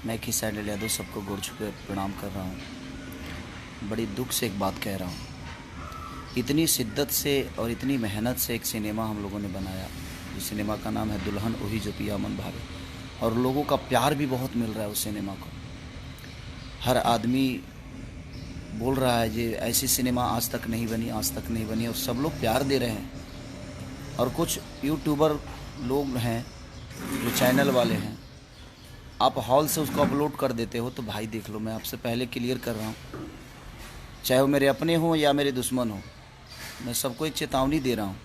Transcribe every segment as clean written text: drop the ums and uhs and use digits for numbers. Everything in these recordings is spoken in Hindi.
मैं खिसाइल यादव सबको गोड़ छू के प्रणाम कर रहा हूँ। बड़ी दुख से एक बात कह रहा हूँ, इतनी शिद्दत से और इतनी मेहनत से एक सिनेमा हम लोगों ने बनाया। इस सिनेमा का नाम है दुल्हन ओही जो पिया मन भावे, और लोगों का प्यार भी बहुत मिल रहा है उस सिनेमा को। हर आदमी बोल रहा है ये ऐसी सिनेमा आज तक नहीं बनी, आज तक नहीं बनी, और सब लोग प्यार दे रहे हैं। और कुछ यूट्यूबर लोग हैं जो चैनल वाले हैं, आप हॉल से उसको अपलोड कर देते हो। तो भाई देख लो, मैं आपसे पहले क्लियर कर रहा हूँ, चाहे वो मेरे अपने हों या मेरे दुश्मन हो, मैं सबको एक चेतावनी दे रहा हूँ।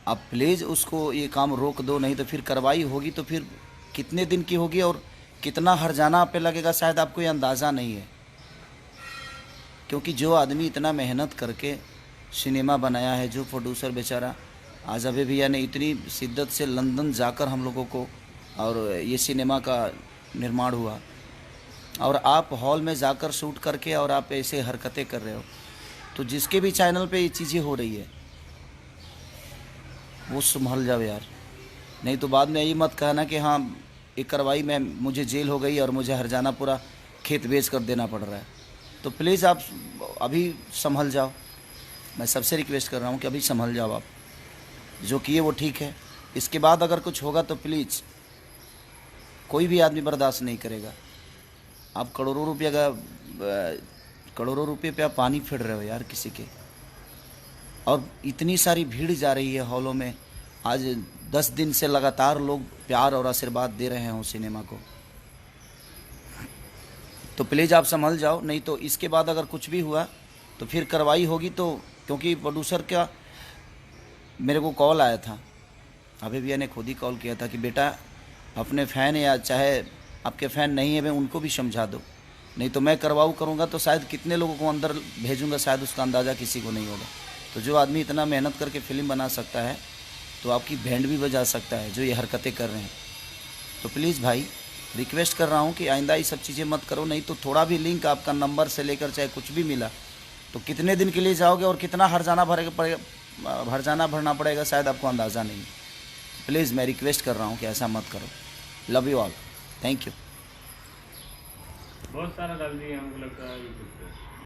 आप प्लीज़ उसको ये काम रोक दो, नहीं तो फिर कार्रवाई होगी। तो फिर कितने दिन की होगी और कितना हर्जाना आप पे लगेगा, शायद आपको ये अंदाज़ा नहीं है। क्योंकि जो आदमी इतना मेहनत करके सिनेमा बनाया है, जो प्रोड्यूसर बेचारा आज अभी भैया ने इतनी शिद्दत से लंदन जाकर हम लोगों को, और ये सिनेमा का निर्माण हुआ, और आप हॉल में जाकर शूट करके और आप ऐसे हरकतें कर रहे हो। तो जिसके भी चैनल पे ये चीज़ें हो रही है वो संभल जाओ यार, नहीं तो बाद में यही मत कहना कि हाँ एक कार्रवाई में मुझे जेल हो गई और मुझे हर्जाना पूरा खेत बेच कर देना पड़ रहा है। तो प्लीज़ आप अभी संभल जाओ, मैं सबसे रिक्वेस्ट कर रहा हूँ कि अभी संभल जाओ। आप जो किए वो ठीक है, इसके बाद अगर कुछ होगा तो प्लीज़ कोई भी आदमी बर्दाश्त नहीं करेगा। आप करोड़ों रुपये पे आप पानी फेर रहे हो यार किसी के, और इतनी सारी भीड़ जा रही है हॉलों में। आज 10 दिन से लगातार लोग प्यार और आशीर्वाद दे रहे हैं उस सिनेमा को। तो प्लीज़ आप संभल जाओ, नहीं तो इसके बाद अगर कुछ भी हुआ तो फिर कार्रवाई होगी। तो क्योंकि प्रोड्यूसर का मेरे को कॉल आया था, अभी भैया ने खुद ही कॉल किया था कि बेटा अपने फ़ैन या चाहे आपके फ़ैन नहीं है मैं उनको भी समझा दो, नहीं तो मैं करवाऊ करूँगा तो शायद कितने लोगों को अंदर भेजूँगा, शायद उसका अंदाज़ा किसी को नहीं होगा। तो जो आदमी इतना मेहनत करके फ़िल्म बना सकता है तो आपकी बैंड भी बजा सकता है जो ये हरकतें कर रहे हैं। तो प्लीज़ भाई रिक्वेस्ट कर रहा हूँ कि आइंदा ये सब चीज़ें मत करो, नहीं तो थोड़ा भी लिंक आपका नंबर से लेकर चाहे कुछ भी मिला तो कितने दिन के लिए जाओगे और कितना हर्जाना भरना पड़ेगा शायद आपको अंदाज़ा नहीं। प्लीज़ मैं रिक्वेस्ट कर रहा हूँ कि ऐसा मत करो। Love you all, thank you. बहुत सारा डाल दिए हमको लगता है यूट्यूब पे।